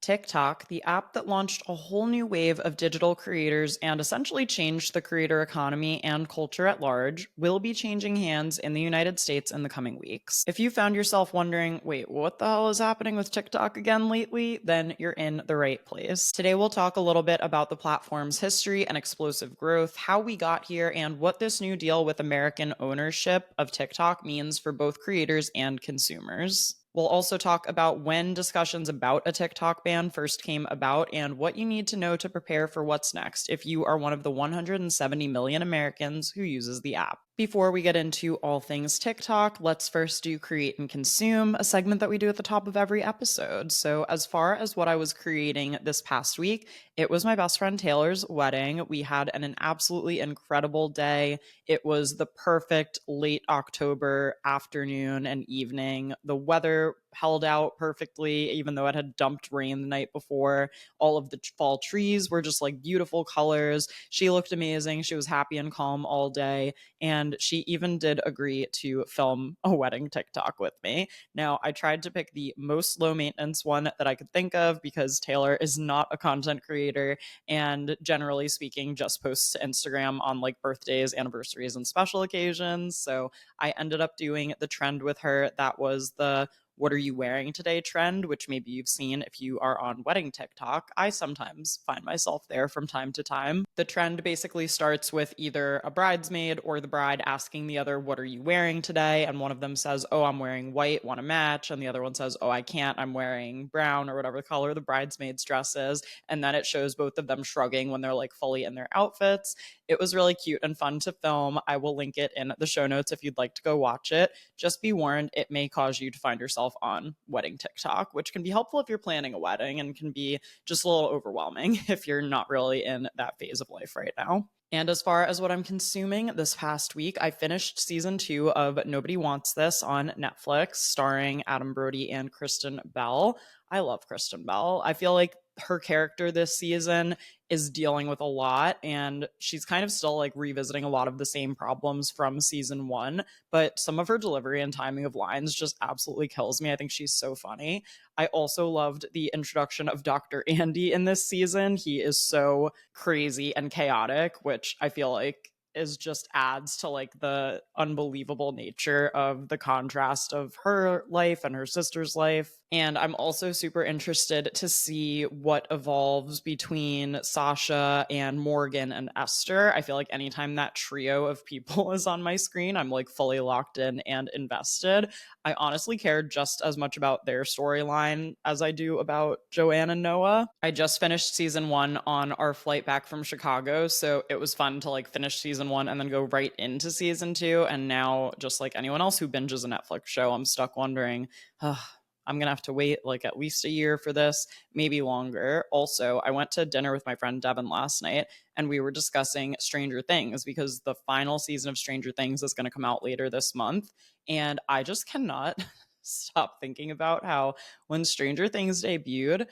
TikTok, the app that launched a whole new wave of digital creators and essentially changed the creator economy and culture at large, will be changing hands in the United States in the coming weeks. If you found yourself wondering, wait, what the hell is happening with TikTok again lately? Then you're in the right place. Today, we'll talk a little bit about the platform's history and explosive growth, how we got here, and what this new deal with American ownership of TikTok means for both creators and consumers. We'll also talk about when discussions about a TikTok ban first came about and what you need to know to prepare for what's next if you are one of the 170 million Americans who uses the app. Before we get into all things TikTok, let's first do create and consume, a segment that we do at the top of every episode. So, as far as what I was creating this past week, it was my best friend Taylor's wedding. We had an absolutely incredible day. It was the perfect late October afternoon and evening. The weather held out perfectly, even though it had dumped rain the night before. All of the fall trees were just like beautiful colors. She looked amazing. She was happy and calm all day. And she even did agree to film a wedding TikTok with me. Now, I tried to pick the most low maintenance one that I could think of because Taylor is not a content creator and generally speaking just posts to Instagram on like birthdays, anniversaries, and special occasions. So I ended up doing the trend with her that was the what are you wearing today trend, which maybe you've seen if you are on wedding TikTok. I sometimes find myself there from time to time. The trend basically starts with either a bridesmaid or the bride asking the other, what are you wearing today? And one of them says, oh, I'm wearing white, want to match. And the other one says, oh, I can't, I'm wearing brown or whatever color the bridesmaid's dress is. And then it shows both of them shrugging when they're like fully in their outfits. It was really cute and fun to film. I will link it in the show notes if you'd like to go watch it. Just be warned, it may cause you to find yourself on wedding TikTok, which can be helpful if you're planning a wedding and can be just a little overwhelming if you're not really in that phase of life right now. And as far as what I'm consuming this past week, I finished season 2 of Nobody Wants This on Netflix, starring Adam Brody and Kristen Bell. I love Kristen Bell. I feel like her character this season is dealing with a lot, and she's kind of still like revisiting a lot of the same problems from season 1, but some of her delivery and timing of lines just absolutely kills me. I think she's so funny. I also loved the introduction of Dr. Andy in this season. He is so crazy and chaotic, which I feel like is just adds to like the unbelievable nature of the contrast of her life and her sister's life. And I'm also super interested to see what evolves between Sasha and Morgan and Esther. I feel like anytime that trio of people is on my screen, I'm like fully locked in and invested. I honestly care just as much about their storyline as I do about Joanne and Noah. I just finished season 1 on our flight back from Chicago, so it was fun to like finish season 1 and then go right into season 2. And now, just like anyone else who binges a Netflix show, I'm stuck wondering, I'm going to have to wait like at least a year for this, maybe longer. Also, I went to dinner with my friend Devin last night and we were discussing Stranger Things because the final season of Stranger Things is going to come out later this month. And I just cannot stop thinking about how when Stranger Things debuted,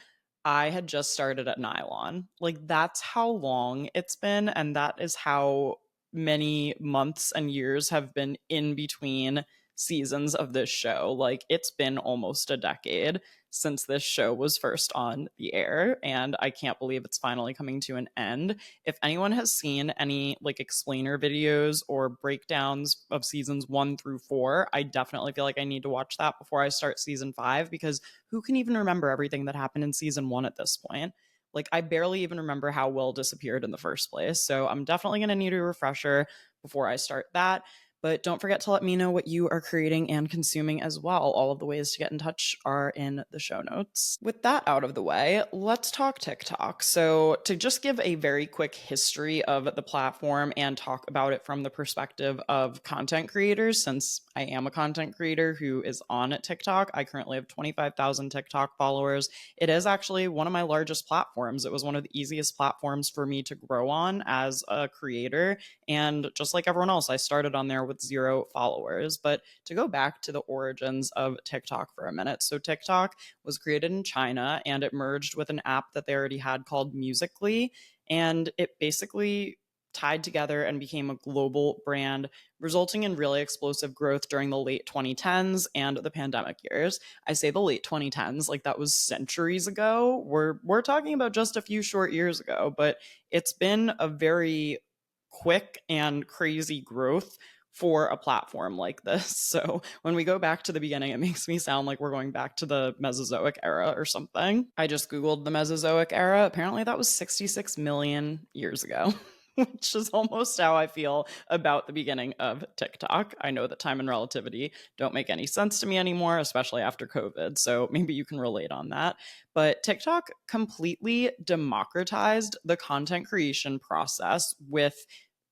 I had just started at Nylon. Like, that's how long it's been. And that is how many months and years have been in between seasons of this show. Like, it's been almost a decade since this show was first on the air, and I can't believe it's finally coming to an end. If anyone has seen any like explainer videos or breakdowns of seasons 1 through 4, I definitely feel like I need to watch that before I start season 5, because who can even remember everything that happened in season 1 at this point? Like, I barely even remember how Will disappeared in the first place. So I'm definitely going to need a refresher before I start that. But don't forget to let me know what you are creating and consuming as well. All of the ways to get in touch are in the show notes. With that out of the way, let's talk TikTok. So, to just give a very quick history of the platform and talk about it from the perspective of content creators, since I am a content creator who is on TikTok, I currently have 25,000 TikTok followers. It is actually one of my largest platforms. It was one of the easiest platforms for me to grow on as a creator. And just like everyone else, I started on there with 0 followers. But to go back to the origins of TikTok for a minute. So TikTok was created in China and it merged with an app that they already had called Musical.ly. And it basically tied together and became a global brand, resulting in really explosive growth during the late 2010s and the pandemic years. I say the late 2010s like that was centuries ago. We're talking about just a few short years ago, but it's been a very quick and crazy growth for a platform like this. So when we go back to the beginning, it makes me sound like we're going back to the Mesozoic era or something. I just Googled the Mesozoic era. Apparently, that was 66 million years ago. Which is almost how I feel about the beginning of TikTok. I know that time and relativity don't make any sense to me anymore, especially after COVID. So maybe you can relate on that. But TikTok completely democratized the content creation process with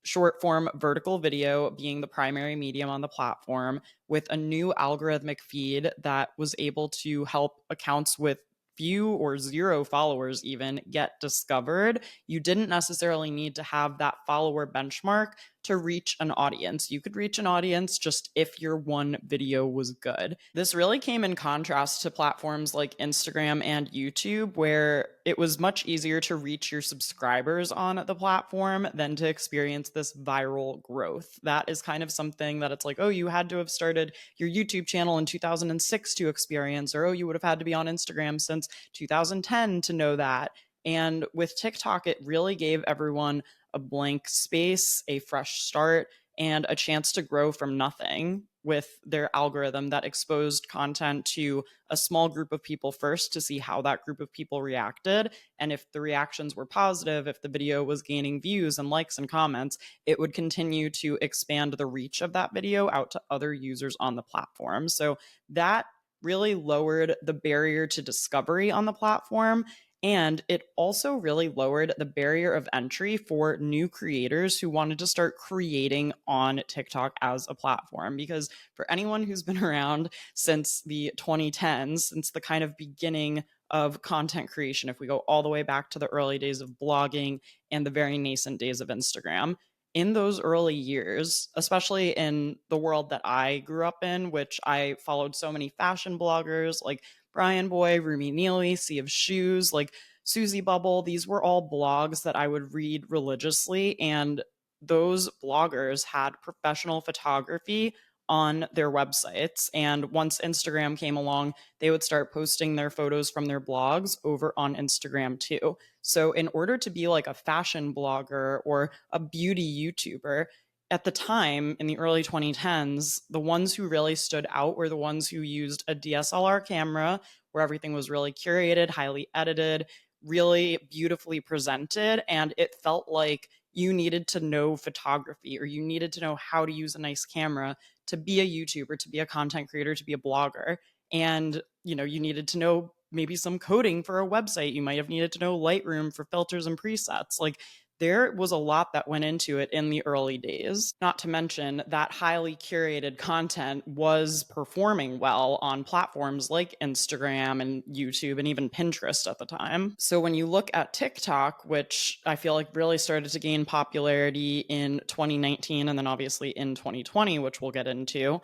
short form vertical video being the primary medium on the platform, with a new algorithmic feed that was able to help accounts with few or zero followers even get discovered. You didn't necessarily need to have that follower benchmark to reach an audience. You could reach an audience just if your one video was good. This really came in contrast to platforms like Instagram and YouTube, where it was much easier to reach your subscribers on the platform than to experience this viral growth. That is kind of something that it's like, oh, you had to have started your YouTube channel in 2006 to experience, or oh, you would have had to be on Instagram since 2010 to know that. And with TikTok, it really gave everyone a blank space, a fresh start, and a chance to grow from nothing with their algorithm that exposed content to a small group of people first to see how that group of people reacted. And if the reactions were positive, if the video was gaining views and likes and comments, it would continue to expand the reach of that video out to other users on the platform. So that really lowered the barrier to discovery on the platform. And it also really lowered the barrier of entry for new creators who wanted to start creating on TikTok as a platform. Because for anyone who's been around since the 2010s, since the kind of beginning of content creation, if we go all the way back to the early days of blogging and the very nascent days of Instagram, in those early years, especially in the world that I grew up in, which I followed so many fashion bloggers like Brian Boy, Rumi Neely, Sea of Shoes, like Susie Bubble. These were all blogs that I would read religiously. And those bloggers had professional photography on their websites. And once Instagram came along, they would start posting their photos from their blogs over on Instagram too. So, in order to be like a fashion blogger or a beauty YouTuber, at the time in the early 2010s, the ones who really stood out were the ones who used a DSLR camera where everything was really curated, highly edited, really beautifully presented. And it felt like you needed to know photography or you needed to know how to use a nice camera to be a YouTuber, to be a content creator, to be a blogger. And, you needed to know maybe some coding for a website. You might have needed to know Lightroom for filters and presets. Like, there was a lot that went into it in the early days. Not to mention that highly curated content was performing well on platforms like Instagram and YouTube and even Pinterest at the time. So when you look at TikTok, which I feel like really started to gain popularity in 2019 and then obviously in 2020, which we'll get into,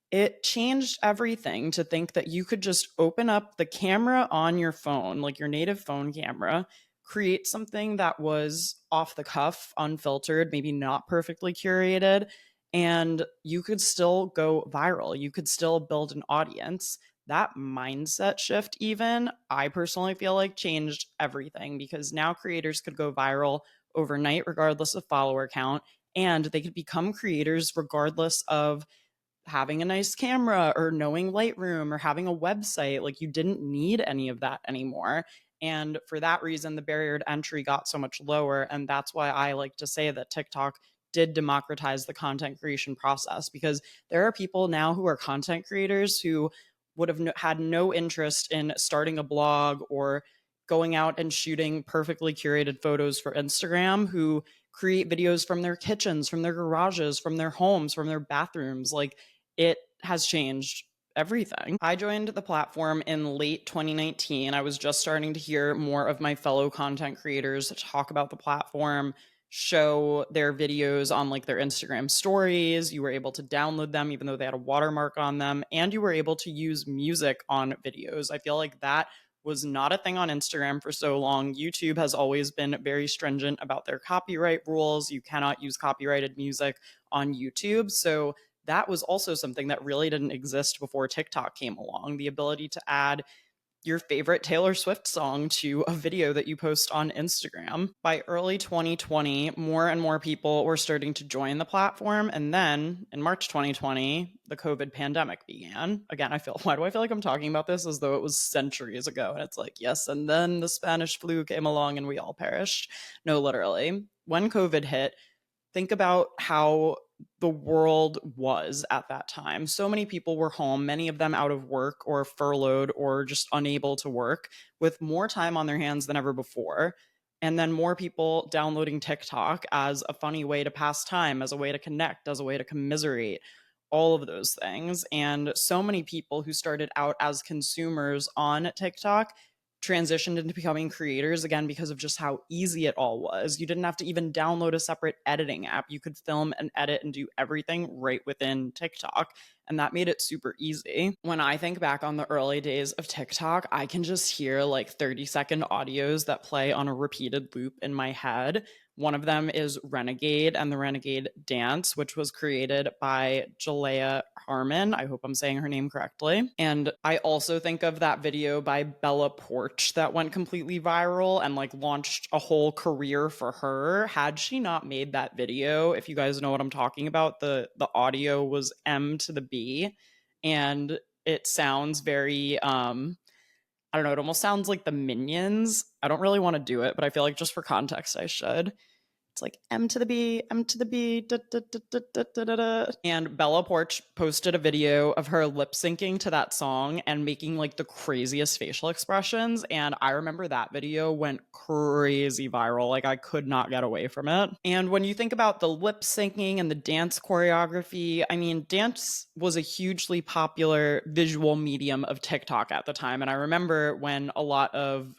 it changed everything to think that you could just open up the camera on your phone, like your native phone camera, create something that was off the cuff, unfiltered, maybe not perfectly curated, and you could still go viral. You could still build an audience. That mindset shift, even, I personally feel like changed everything because now creators could go viral overnight, regardless of follower count, and they could become creators regardless of having a nice camera or knowing Lightroom or having a website. Like, you didn't need any of that anymore. And for that reason, the barrier to entry got so much lower. And that's why I like to say that TikTok did democratize the content creation process, because there are people now who are content creators who would have had no interest in starting a blog or going out and shooting perfectly curated photos for Instagram, who create videos from their kitchens, from their garages, from their homes, from their bathrooms. Like, it has changed everything. I joined the platform in late 2019. I was just starting to hear more of my fellow content creators talk about the platform, show their videos on like their Instagram stories. You were able to download them even though they had a watermark on them, and you were able to use music on videos. I feel like that was not a thing on Instagram for so long. YouTube has always been very stringent about their copyright rules. You cannot use copyrighted music on YouTube. So that was also something that really didn't exist before TikTok came along. The ability to add your favorite Taylor Swift song to a video that you post on Instagram. By early 2020, more and more people were starting to join the platform. And then in March 2020, the COVID pandemic began. Again, why do I feel like I'm talking about this as though it was centuries ago? And it's like, yes, and then the Spanish flu came along and we all perished. No, literally. When COVID hit, think about how the world was at that time. So many people were home, many of them out of work or furloughed or just unable to work, with more time on their hands than ever before. And then more people downloading TikTok as a funny way to pass time, as a way to connect, as a way to commiserate, all of those things. And so many people who started out as consumers on TikTok transitioned into becoming creators again because of just how easy it all was. You didn't have to even download a separate editing app. You could film and edit and do everything right within TikTok. And that made it super easy. When I think back on the early days of TikTok, I can just hear like 30-second audios that play on a repeated loop in my head. One of them is Renegade and the Renegade Dance, which was created by Jalea Harmon. I hope I'm saying her name correctly. And I also think of that video by Bella Porch that went completely viral and like launched a whole career for her. Had she not made that video, if you guys know what I'm talking about, the audio was M to the B, and it sounds very I don't know, it almost sounds like the Minions. I don't really want to do it, but I feel like just for context I should. It's like M to the B, M to the B, da, da, da, da, da, da, da. And Bella Porch posted a video of her lip syncing to that song and making like the craziest facial expressions. And I remember that video went crazy viral. Like I could not get away from it. And when you think about the lip syncing and the dance choreography, I mean, dance was a hugely popular visual medium of TikTok at the time. And I remember when a lot of,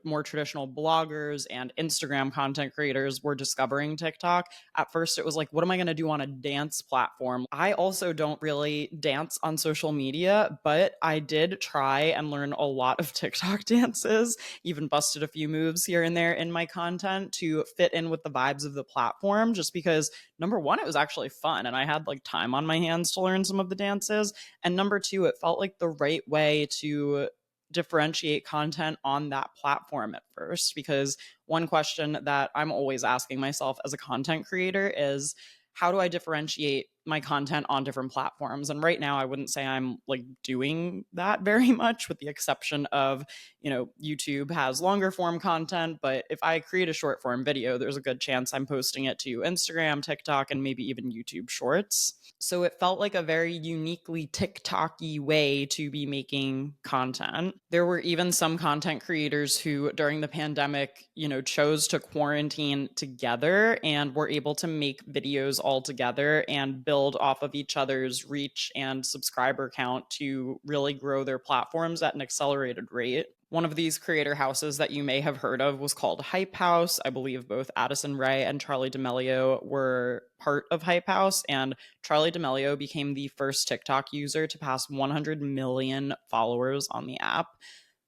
more traditional bloggers and Instagram content creators were discovering TikTok. At first, it was like, what am I going to do on a dance platform? I also don't really dance on social media, but I did try and learn a lot of TikTok dances, even busted a few moves here and there in my content to fit in with the vibes of the platform, just because number one, it was actually fun and I had like time on my hands to learn some of the dances. And number two, it felt like the right way to differentiate content on that platform at first, because one question that I'm always asking myself as a content creator is, how do I differentiate my content on different platforms? And right now, I wouldn't say I'm like doing that very much, with the exception of, YouTube has longer form content. But if I create a short form video, there's a good chance I'm posting it to Instagram, TikTok, and maybe even YouTube Shorts. So it felt like a very uniquely TikTok-y way to be making content. There were even some content creators who, during the pandemic, chose to quarantine together and were able to make videos all together and build off of each other's reach and subscriber count to really grow their platforms at an accelerated rate. One of these creator houses that you may have heard of was called Hype House. I believe both Addison Rae and Charli D'Amelio were part of Hype House, and Charli D'Amelio became the first TikTok user to pass 100 million followers on the app.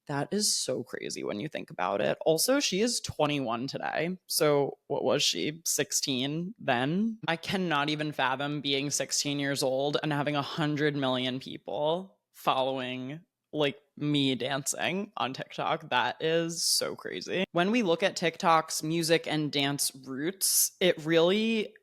That is so crazy when you think about it. Also, she is 21 today. So what was she, 16 then? I cannot even fathom being 16 years old and having 100 million people following like me dancing on TikTok. That is so crazy. When we look at TikTok's music and dance roots, it really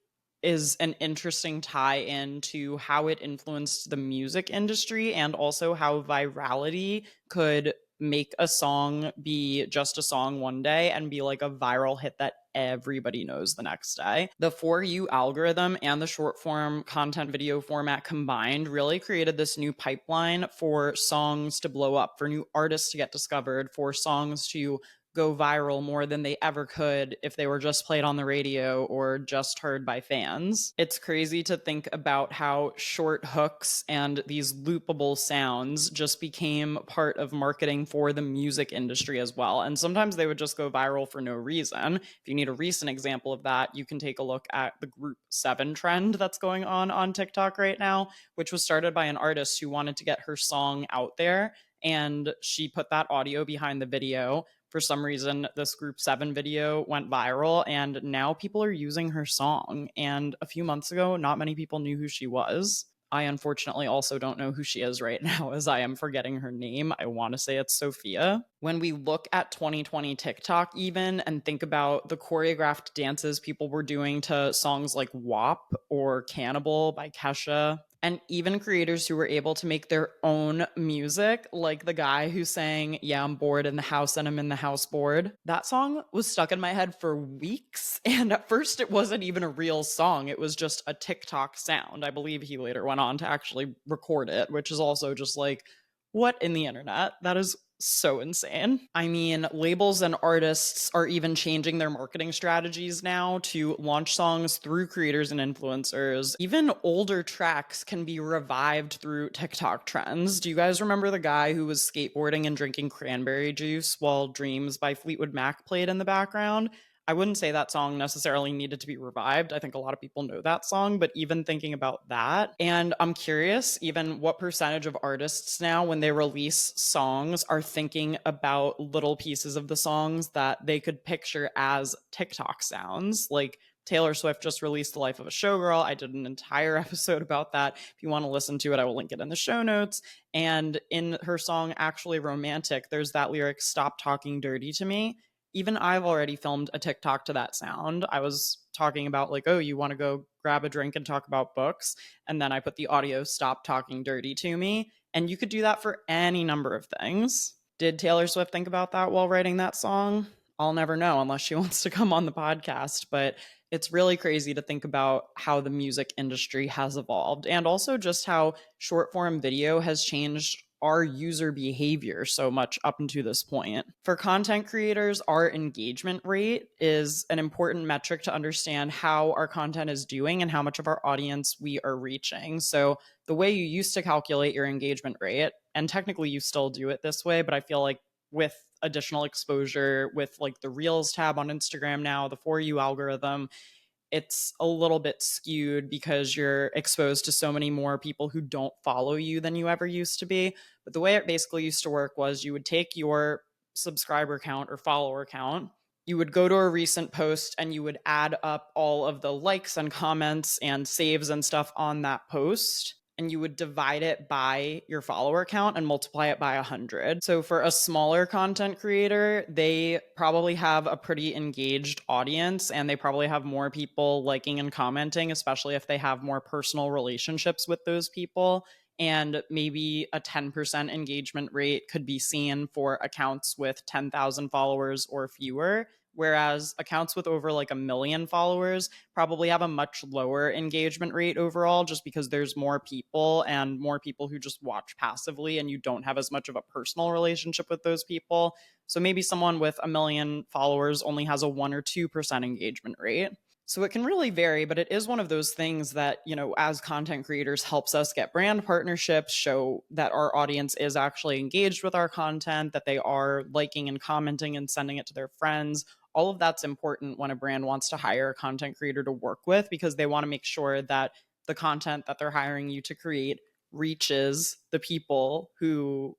is an interesting tie in to how it influenced the music industry and also how virality could make a song be just a song one day and be like a viral hit that everybody knows the next day. The For You algorithm and the short form content video format combined really created this new pipeline for songs to blow up, for new artists to get discovered, for songs to go viral more than they ever could if they were just played on the radio or just heard by fans. It's crazy to think about how short hooks and these loopable sounds just became part of marketing for the music industry as well. And sometimes they would just go viral for no reason. If you need a recent example of that, you can take a look at the Group 7 trend that's going on TikTok right now, which was started by an artist who wanted to get her song out there And she put that audio behind the video. For some reason, this Group 7 video went viral, and now people are using her song. And a few months ago, not many people knew who she was. I unfortunately also don't know who she is right now, as I am forgetting her name. I want to say it's Sophia. When we look at 2020 TikTok, even, and think about the choreographed dances people were doing to songs like WAP or Cannibal by Kesha, and even creators who were able to make their own music, like the guy who sang "Yeah, I'm bored in the house and I'm in the house bored." That song was stuck in my head for weeks, and at first it wasn't even a real song. It was just a TikTok sound. I believe he later went on to actually record it, which is also just like, what in the internet? That is so insane. I mean, labels and artists are even changing their marketing strategies now to launch songs through creators and influencers. Even older tracks can be revived through TikTok trends. Do you guys remember the guy who was skateboarding and drinking cranberry juice while Dreams by Fleetwood Mac played in the background? I wouldn't say that song necessarily needed to be revived. I think a lot of people know that song, but even thinking about that, and I'm curious even what percentage of artists now, when they release songs, are thinking about little pieces of the songs that they could picture as TikTok sounds. Like Taylor Swift just released The Life of a Showgirl. I did an entire episode about that. If you want to listen to it, I will link it in the show notes. And in her song Actually Romantic, there's that lyric, "Stop talking dirty to me." Even I've already filmed a TikTok to that sound. I was talking about, like, oh, you want to go grab a drink and talk about books. And then I put the audio, "Stop talking dirty to me." And you could do that for any number of things. Did Taylor Swift think about that while writing that song? I'll never know unless she wants to come on the podcast. But it's really crazy to think about how the music industry has evolved, and also just how short form video has changed our user behavior so much up until this point. For content creators, our engagement rate is an important metric to understand how our content is doing and how much of our audience we are reaching. So, the way you used to calculate your engagement rate, and technically you still do it this way, but I feel like with additional exposure, with like the Reels tab on Instagram now, the For You algorithm, it's a little bit skewed because you're exposed to so many more people who don't follow you than you ever used to be. But the way it basically used to work was you would take your subscriber count or follower count, you would go to a recent post, and you would add up all of the likes and comments and saves and stuff on that post, and you would divide it by your follower count and multiply it by 100. So for a smaller content creator, they probably have a pretty engaged audience, and they probably have more people liking and commenting, especially if they have more personal relationships with those people. And maybe a 10% engagement rate could be seen for accounts with 10,000 followers or fewer. Whereas accounts with over like 1 million followers probably have a much lower engagement rate overall, just because there's more people and more people who just watch passively, and you don't have as much of a personal relationship with those people. So maybe someone with 1 million followers only has a 1 or 2% engagement rate. So it can really vary, but it is one of those things that, as content creators, helps us get brand partnerships, show that our audience is actually engaged with our content, that they are liking and commenting and sending it to their friends. All of that's important when a brand wants to hire a content creator to work with, because they want to make sure that the content that they're hiring you to create reaches the people who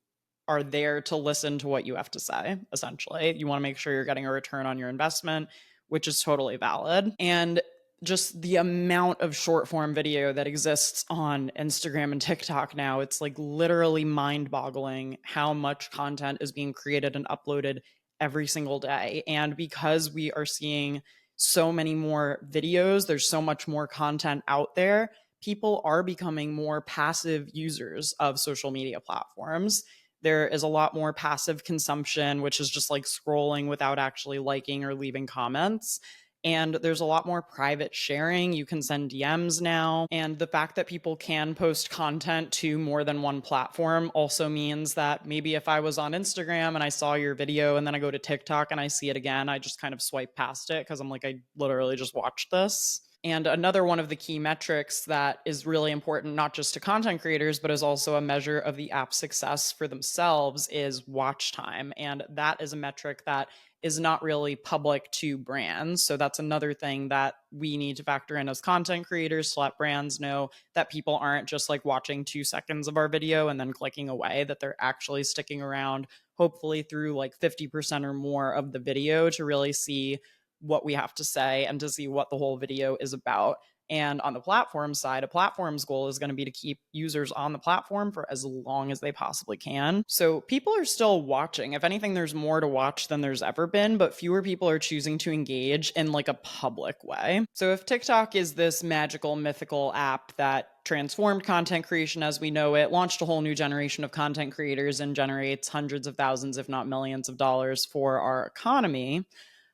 are there to listen to what you have to say. Essentially, you want to make sure you're getting a return on your investment, which is totally valid. And just the amount of short form video that exists on Instagram and TikTok now, it's like literally mind boggling how much content is being created and uploaded every single day. And because we are seeing so many more videos, there's so much more content out there, people are becoming more passive users of social media platforms. There is a lot more passive consumption, which is just like scrolling without actually liking or leaving comments. And there's a lot more private sharing. You can send DMs now. And the fact that people can post content to more than one platform also means that maybe if I was on Instagram and I saw your video and then I go to TikTok and I see it again, I just kind of swipe past it because I'm like, I literally just watched this. And another one of the key metrics that is really important, not just to content creators, but is also a measure of the app's success for themselves, is watch time. And that is a metric that is not really public to brands. So that's another thing that we need to factor in as content creators to let brands know that people aren't just like watching 2 seconds of our video and then clicking away, that they're actually sticking around, hopefully through like 50% or more of the video to really see what we have to say and to see what the whole video is about. And on the platform side, a platform's goal is going to be to keep users on the platform for as long as they possibly can. So people are still watching. If anything, there's more to watch than there's ever been, but fewer people are choosing to engage in like a public way. So if TikTok is this magical, mythical app that transformed content creation as we know it, launched a whole new generation of content creators, and generates hundreds of thousands, if not millions of dollars for our economy,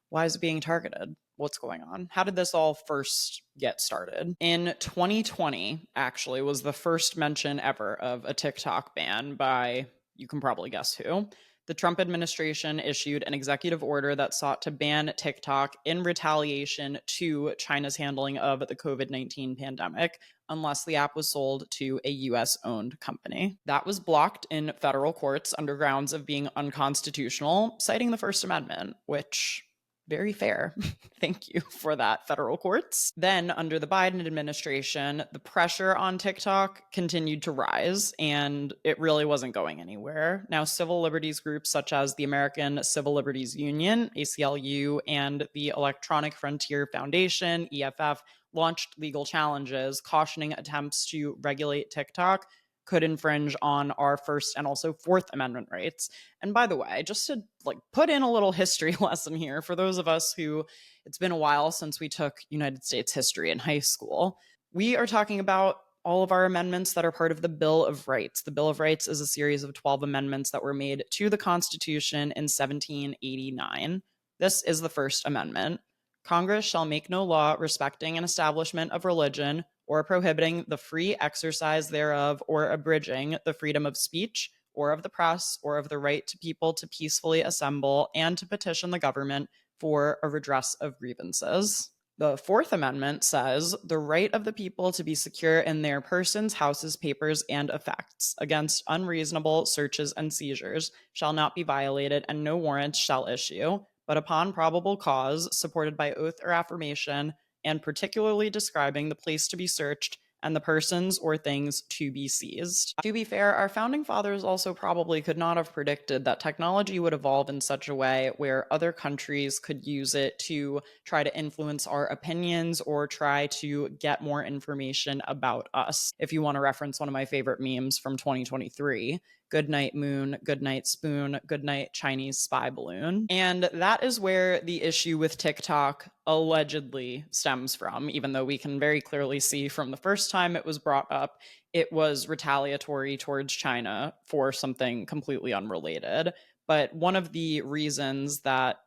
why is it being targeted? What's going on? How did this all first get started? In 2020, actually, was the first mention ever of a TikTok ban by, you can probably guess who. The Trump administration issued an executive order that sought to ban TikTok in retaliation to China's handling of the COVID-19 pandemic, unless the app was sold to a US owned company. That was blocked in federal courts under grounds of being unconstitutional, citing the First Amendment, which, very fair. Thank you for that, federal courts. Then, under the Biden administration, the pressure on TikTok continued to rise, and it really wasn't going anywhere. Now, civil liberties groups such as the American Civil Liberties Union, ACLU, and the Electronic Frontier Foundation, EFF, launched legal challenges cautioning attempts to regulate TikTok could infringe on our First and also Fourth Amendment rights. And by the way, just to like put in a little history lesson here for those of us who it's been a while since we took United States history in high school, we are talking about all of our amendments that are part of the Bill of Rights. The Bill of Rights is a series of 12 amendments that were made to the Constitution in 1789. This is the First Amendment. Congress shall make no law respecting an establishment of religion or prohibiting the free exercise thereof or abridging the freedom of speech or of the press or of the right to people to peacefully assemble and to petition the government for a redress of grievances. The Fourth Amendment says the right of the people to be secure in their persons, houses, papers, and effects against unreasonable searches and seizures shall not be violated, and no warrants shall issue, but upon probable cause, supported by oath or affirmation, and particularly describing the place to be searched and the persons or things to be seized. To be fair, our founding fathers also probably could not have predicted that technology would evolve in such a way where other countries could use it to try to influence our opinions or try to get more information about us. If you want to reference one of my favorite memes from 2023, good night moon, good night spoon, good night Chinese spy balloon. And that is where the issue with TikTok allegedly stems from, even though we can very clearly see from the first time it was brought up, it was retaliatory towards China for something completely unrelated. But one of the reasons that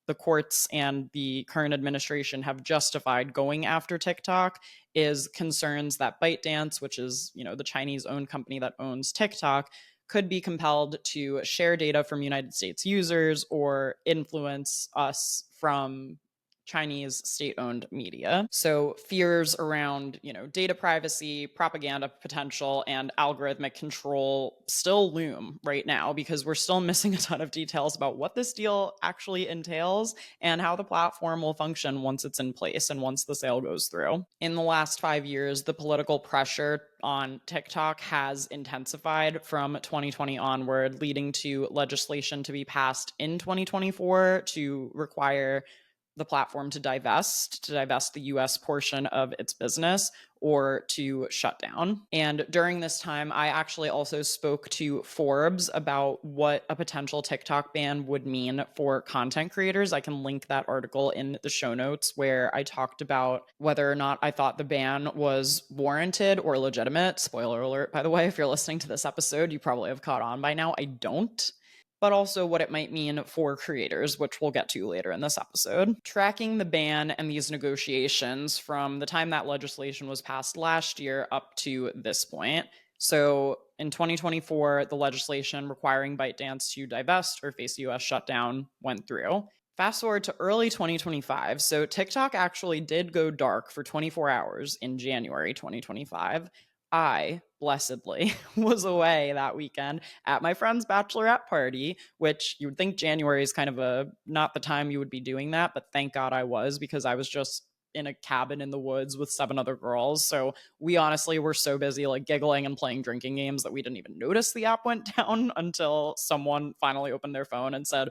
the courts and the current administration have justified going after TikTok is concerns that ByteDance, which is, the Chinese owned company that owns TikTok, could be compelled to share data from United States users or influence us from Chinese state-owned media. So fears around, data privacy, propaganda potential, and algorithmic control still loom right now because we're still missing a ton of details about what this deal actually entails and how the platform will function once it's in place and once the sale goes through. In the last 5 years, the political pressure on TikTok has intensified from 2020 onward, leading to legislation to be passed in 2024 to require the platform to divest the US portion of its business or to shut down. And during this time, I actually also spoke to Forbes about what a potential TikTok ban would mean for content creators. I can link that article in the show notes where I talked about whether or not I thought the ban was warranted or legitimate. Spoiler alert, by the way, if you're listening to this episode, you probably have caught on by now. I don't. But also what it might mean for creators, which we'll get to later in this episode. Tracking the ban and these negotiations from the time that legislation was passed last year up to this point. So in 2024, the legislation requiring ByteDance to divest or face US shutdown went through. Fast forward to early 2025. So TikTok actually did go dark for 24 hours in January 2025. I, blessedly, was away that weekend at my friend's bachelorette party, which you would think January is kind of a not the time you would be doing that, but thank God I was, because I was just in a cabin in the woods with 7 other girls. So we honestly were so busy like giggling and playing drinking games that we didn't even notice the app went down until someone finally opened their phone and said,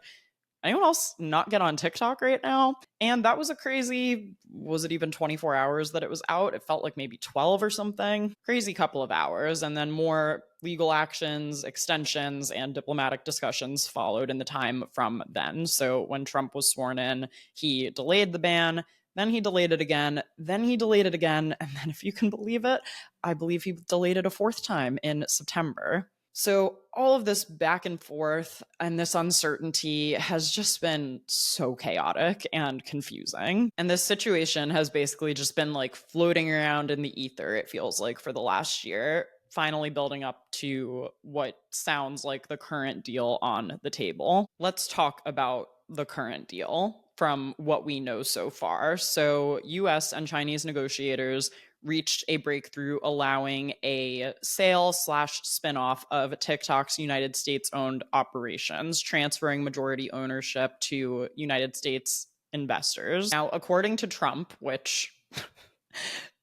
anyone else not get on TikTok right now? And that was a crazy, was it even 24 hours that it was out? It felt like maybe 12 or something. Crazy couple of hours. And then more legal actions, extensions, and diplomatic discussions followed in the time from then. So when Trump was sworn in, he delayed the ban. Then he delayed it again. Then he delayed it again. And then, if you can believe it, I believe he delayed it a fourth time in September. So, all of this back and forth and this uncertainty has just been so chaotic and confusing. And this situation has basically just been like floating around in the ether, it feels like, for the last year, finally building up to what sounds like the current deal on the table. Let's talk about the current deal from what we know so far. So, US and Chinese negotiators reached a breakthrough allowing a sale slash spinoff of TikTok's United States owned operations, transferring majority ownership to United States investors. Now, according to Trump, which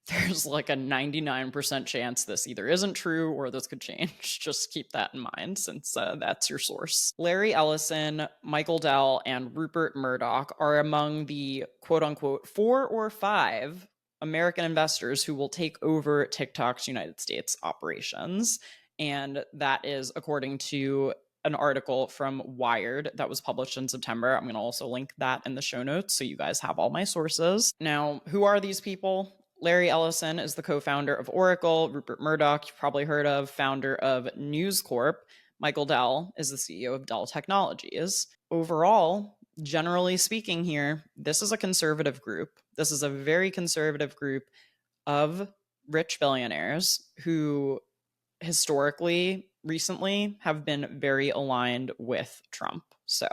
there's like a 99% chance this either isn't true or this could change. Just keep that in mind, since that's your source. Larry Ellison, Michael Dell, and Rupert Murdoch are among the quote unquote 4 or 5 American investors who will take over TikTok's United States operations. And that is according to an article from Wired that was published in September. I'm going to also link that in the show notes so you guys have all my sources. Now, who are these people? Larry Ellison is the co-founder of Oracle. Rupert Murdoch, you've probably heard of, founder of News Corp. Michael Dell is the CEO of Dell Technologies. Overall, generally speaking here, this is a conservative group. This is a very conservative group of rich billionaires who historically, recently, have been very aligned with Trump. So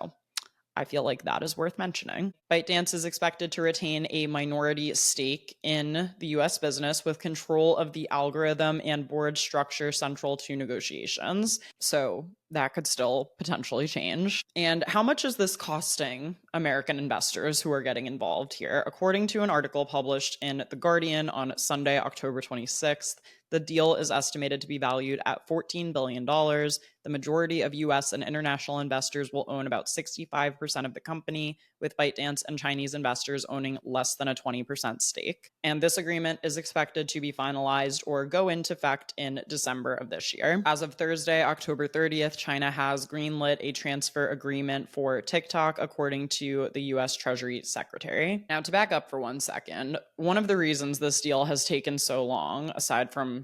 I feel like that is worth mentioning. ByteDance is expected to retain a minority stake in the US business with control of the algorithm and board structure central to negotiations. So that could still potentially change. And how much is this costing American investors who are getting involved here? According to an article published in The Guardian on Sunday, October 26th, the deal is estimated to be valued at $14 billion. The majority of US and international investors will own about 65% of the company, with ByteDance and Chinese investors owning less than a 20% stake. And this agreement is expected to be finalized or go into effect in December of this year. As of Thursday, October 30th, China has greenlit a transfer agreement for TikTok, according to the US Treasury Secretary. Now, to back up for 1 second, one of the reasons this deal has taken so long, aside from,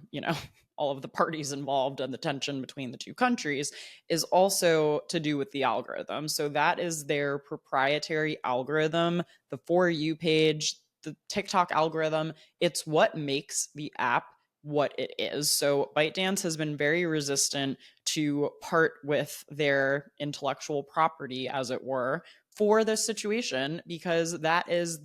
all of the parties involved and the tension between the two countries, is also to do with the algorithm. So that is their proprietary algorithm, the For You page, the TikTok algorithm. It's what makes the app what it is. So ByteDance has been very resistant to part with their intellectual property, as it were, for this situation, because that's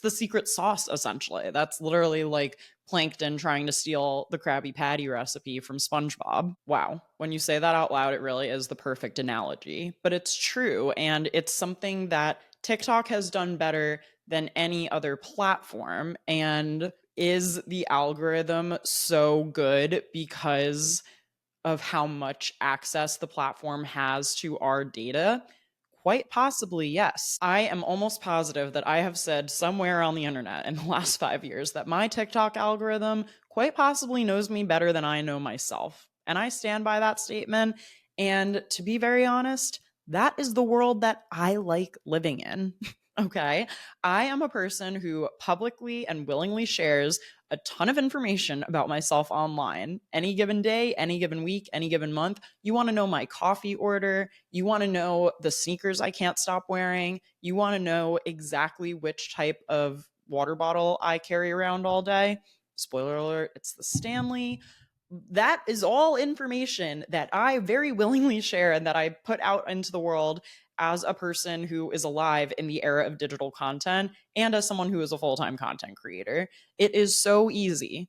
the secret sauce, essentially. That's literally like Plankton trying to steal the Krabby Patty recipe from SpongeBob. Wow. When you say that out loud, it really is the perfect analogy. But it's true, and it's something that TikTok has done better than any other platform. And is the algorithm so good because of how much access the platform has to our data? Quite possibly, yes. I am almost positive that I have said somewhere on the internet in the last 5 years that my TikTok algorithm quite possibly knows me better than I know myself. And I stand by that statement. And to be very honest, that is the world that I like living in. Okay. I am a person who publicly and willingly shares a ton of information about myself online any given day, any given week, any given month. You want to know my coffee order. You want to know the sneakers I can't stop wearing. You want to know exactly which type of water bottle I carry around all day. Spoiler alert, it's the Stanley. That is all information that I very willingly share and that I put out into the world. as a person who is alive in the era of digital content and as someone who is a full time content creator, it is so easy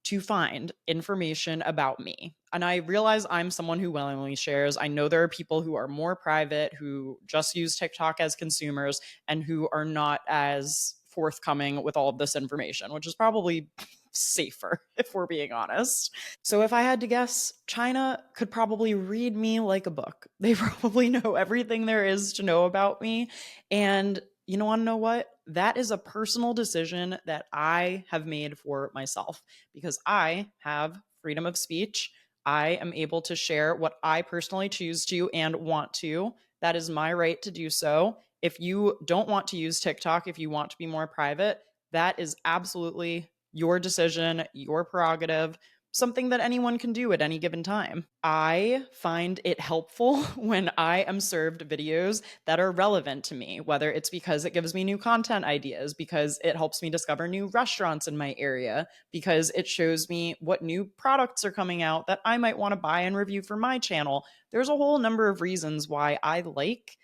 to find information about me. And I realize I'm someone who willingly shares. I know there are people who are more private, who just use TikTok as consumers, and who are not as forthcoming with all of this information, which is probably safer if we're being honest. So if I had to guess, China could probably read me like a book. They probably know everything there is to know about me. And you know, want to know what? That is a personal decision that I have made for myself because I have freedom of speech. I am able to share what I personally choose to and want to. That is my right to do so. If you don't want to use TikTok, if you want to be more private, that is absolutely your decision, your prerogative, something that anyone can do at any given time. I find it helpful when I am served videos that are relevant to me, whether it's because it gives me new content ideas, because it helps me discover new restaurants in my area, because it shows me what new products are coming out that I might want to buy and review for my channel. There's a whole number of reasons why I like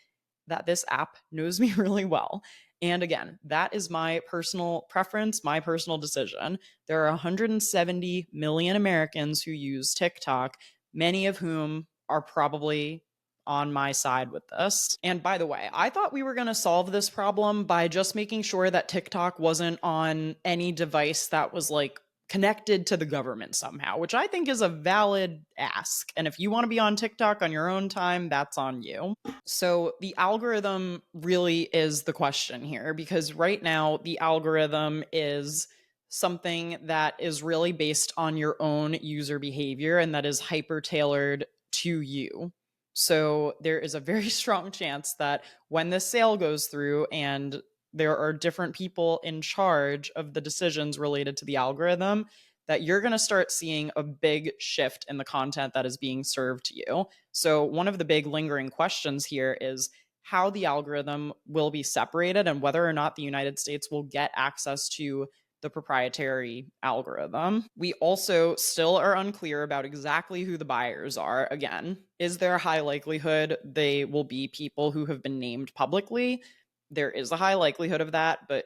that this app knows me really well. And again, that is my personal preference, my personal decision. There are 170 million Americans who use TikTok, many of whom are probably on my side with this. And by the way, I thought we were going to solve this problem by just making sure that TikTok wasn't on any device that was like connected to the government somehow, which I think is a valid ask. And if you want to be on TikTok on your own time, that's on you. So the algorithm really is the question here because right now the algorithm is something that is really based on your own user behavior and that is hyper tailored to you. So there is a very strong chance that when this sale goes through and there are different people in charge of the decisions related to the algorithm, that you're going to start seeing a big shift in the content that is being served to you. So, one of the big lingering questions here is how the algorithm will be separated and whether or not the United States will get access to the proprietary algorithm. We also still are unclear about exactly who the buyers are. Again, is there a high likelihood they will be people who have been named publicly? There is a high likelihood of that, but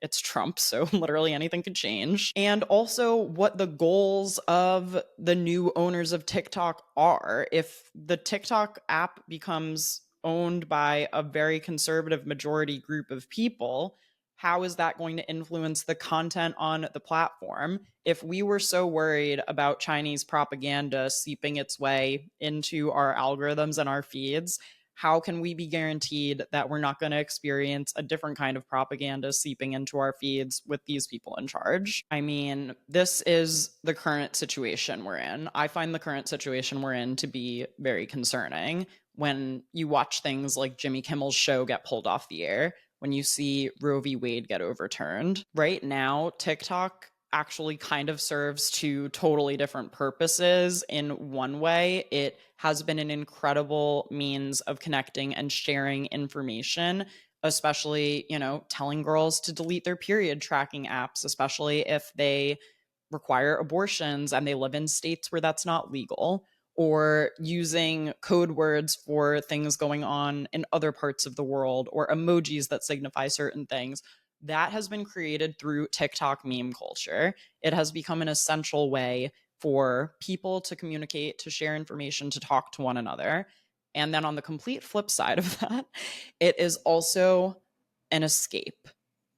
it's Trump, so literally anything could change. And also what the goals of the new owners of TikTok are. If the TikTok app becomes owned by a very conservative majority group of people, how is that going to influence the content on the platform? If we were so worried about Chinese propaganda seeping its way into our algorithms and our feeds, how can we be guaranteed that we're not going to experience a different kind of propaganda seeping into our feeds with these people in charge? I mean, this is the current situation we're in. I find the current situation we're in to be very concerning. When you watch things like Jimmy Kimmel's show get pulled off the air, when you see Roe v. Wade get overturned. Right now, TikTok actually kind of serves two totally different purposes. In one way, it has been an incredible means of connecting and sharing information, especially, telling girls to delete their period tracking apps, especially if they require abortions and they live in states where that's not legal, or using code words for things going on in other parts of the world, or emojis that signify certain things. That has been created through TikTok meme culture. It has become an essential way for people to communicate, to share information, to talk to one another. And then on the complete flip side of that, it is also an escape.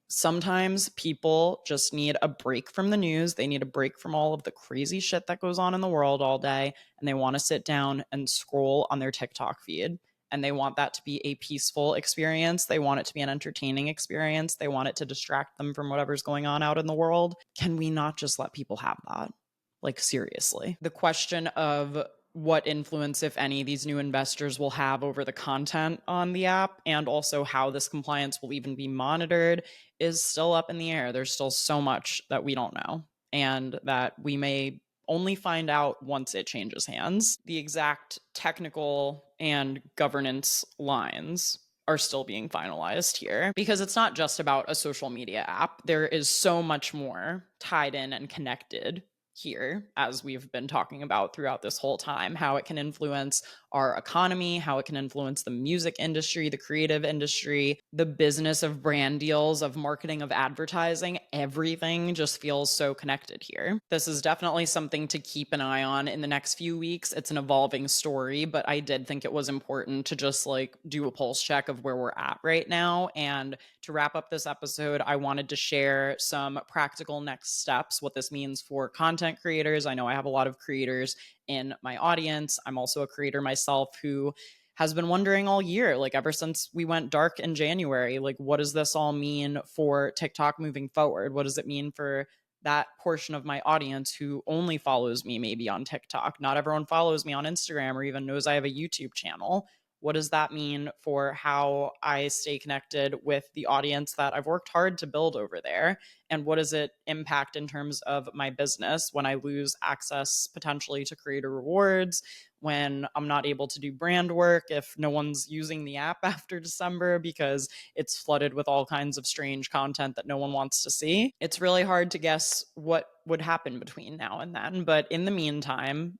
Sometimes people just need a break from the news. They need a break from all of the crazy shit that goes on in the world all day. And they want to sit down and scroll on their TikTok feed. And they want that to be a peaceful experience. They want it to be an entertaining experience. They want it to distract them from whatever's going on out in the world. Can we not just let people have that? Like, seriously. The question of what influence, if any, these new investors will have over the content on the app and also how this compliance will even be monitored is still up in the air. There's still so much that we don't know and that we may only find out once it changes hands. The exact technical and governance lines are still being finalized here because it's not just about a social media app. There is so much more tied in and connected here, as we've been talking about throughout this whole time, how it can influence our economy, how it can influence the music industry, the creative industry, the business of brand deals, of marketing, of advertising. Everything just feels so connected here. This is definitely something to keep an eye on in the next few weeks. It's an evolving story, but I did think it was important to just like do a pulse check of where we're at right now. And to wrap up this episode, I wanted to share some practical next steps, what this means for content creators. I know I have a lot of creators in my audience. I'm also a creator myself who has been wondering all year, like ever since we went dark in January, like what does this all mean for TikTok moving forward? What does it mean for that portion of my audience who only follows me maybe on TikTok? Not everyone follows me on Instagram or even knows I have a YouTube channel. What does that mean for how I stay connected with the audience that I've worked hard to build over there? And what does it impact in terms of my business when I lose access potentially to creator rewards, when I'm not able to do brand work, if no one's using the app after December because it's flooded with all kinds of strange content that no one wants to see? It's really hard to guess what would happen between now and then. But in the meantime,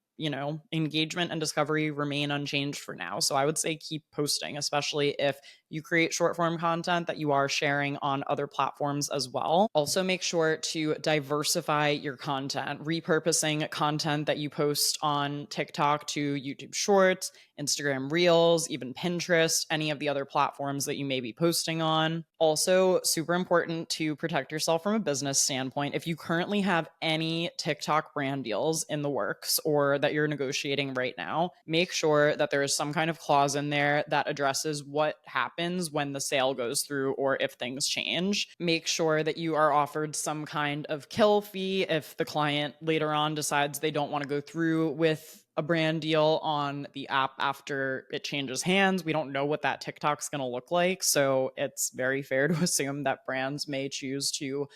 engagement and discovery remain unchanged for now. So I would say keep posting, especially if you create short form content that you are sharing on other platforms as well. Also, make sure to diversify your content, repurposing content that you post on TikTok to YouTube Shorts, Instagram Reels, even Pinterest, any of the other platforms that you may be posting on. Also, super important to protect yourself from a business standpoint. If you currently have any TikTok brand deals in the works or that you're negotiating right now, make sure that there is some kind of clause in there that addresses what happens when the sale goes through or if things change. Make sure that you are offered some kind of kill fee if the client later on decides they don't want to go through with a brand deal on the app after it changes hands. We don't know what that TikTok's going to look like. So it's very fair to assume that brands may choose to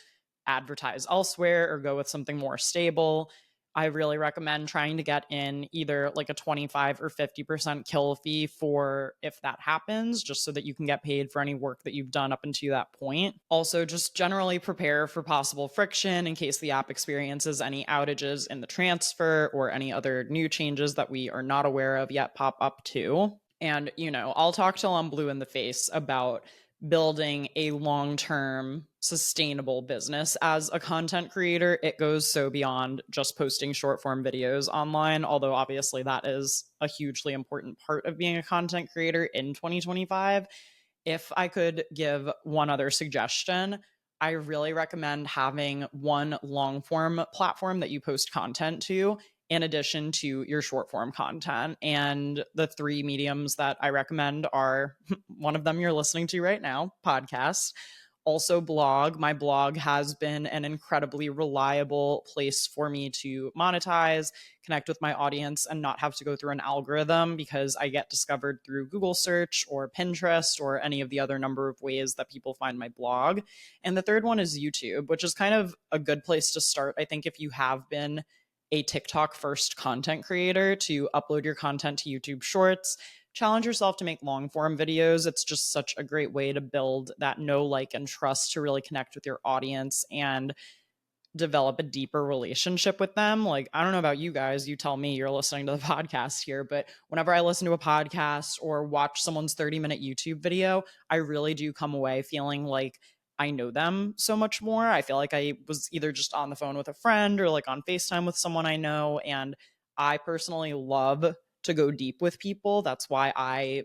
advertise elsewhere or go with something more stable. I really recommend trying to get in either like a 25 or 50% kill fee for if that happens, just so that you can get paid for any work that you've done up until that point. Also, just generally prepare for possible friction in case the app experiences any outages in the transfer or any other new changes that we are not aware of yet pop up too. And, I'll talk till I'm blue in the face about building a long-term sustainable business as a content creator. It goes so beyond just posting short form videos online, although obviously that is a hugely important part of being a content creator in 2025. If I could give one other suggestion, I really recommend having one long form platform that you post content to in addition to your short form content. And the three mediums that I recommend are one of them you're listening to right now, podcast. Also, blog. My blog has been an incredibly reliable place for me to monetize, connect with my audience, and not have to go through an algorithm because I get discovered through Google search or Pinterest or any of the other number of ways that people find my blog. And the third one is YouTube, which is kind of a good place to start, I think, if you have been a TikTok first content creator, to upload your content to YouTube Shorts. Challenge yourself to make long form videos. It's just such a great way to build that know, like, and trust to really connect with your audience and develop a deeper relationship with them. Like, I don't know about you guys, you tell me, you're listening to the podcast here, but whenever I listen to a podcast or watch someone's 30-minute YouTube video, I really do come away feeling like I know them so much more. I feel like I was either just on the phone with a friend or like on FaceTime with someone I know. And I personally love to go deep with people. That's why I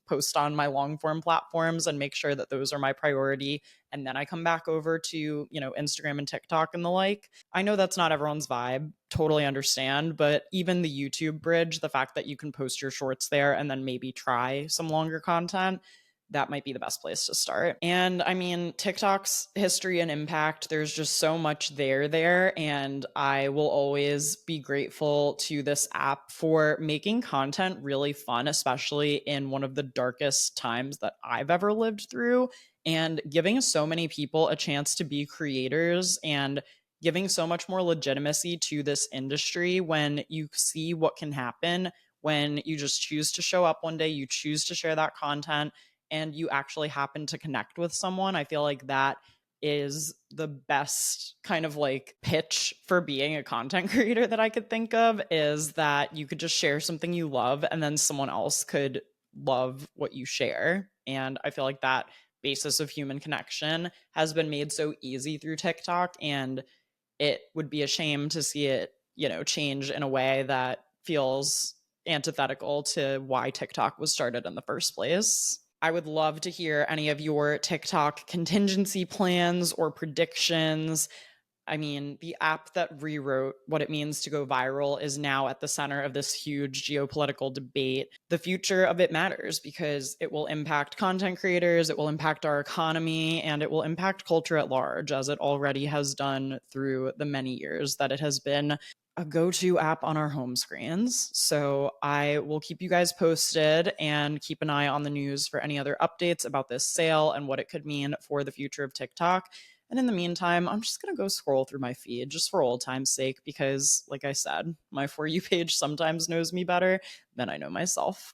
post on my long form platforms and make sure that those are my priority. And then I come back over to, Instagram and TikTok and the like. I know that's not everyone's vibe, totally understand, but even the YouTube bridge, the fact that you can post your shorts there and then maybe try some longer content, that might be the best place to start. And I mean, TikTok's history and impact, there's just so much there. And I will always be grateful to this app for making content really fun, especially in one of the darkest times that I've ever lived through, and giving so many people a chance to be creators and giving so much more legitimacy to this industry when you see what can happen when you just choose to show up one day, you choose to share that content, and you actually happen to connect with someone. I feel like that is the best kind of like pitch for being a content creator that I could think of, is that you could just share something you love and then someone else could love what you share. And I feel like that basis of human connection has been made so easy through TikTok, and it would be a shame to see it, change in a way that feels antithetical to why TikTok was started in the first place. I would love to hear any of your TikTok contingency plans or predictions. I mean, the app that rewrote what it means to go viral is now at the center of this huge geopolitical debate. The future of it matters because it will impact content creators, it will impact our economy, and it will impact culture at large, as it already has done through the many years that it has been a go-to app on our home screens. So I will keep you guys posted and keep an eye on the news for any other updates about this sale and what it could mean for the future of TikTok. And in the meantime, I'm just going to go scroll through my feed just for old time's sake because, like I said, my For You page sometimes knows me better than I know myself.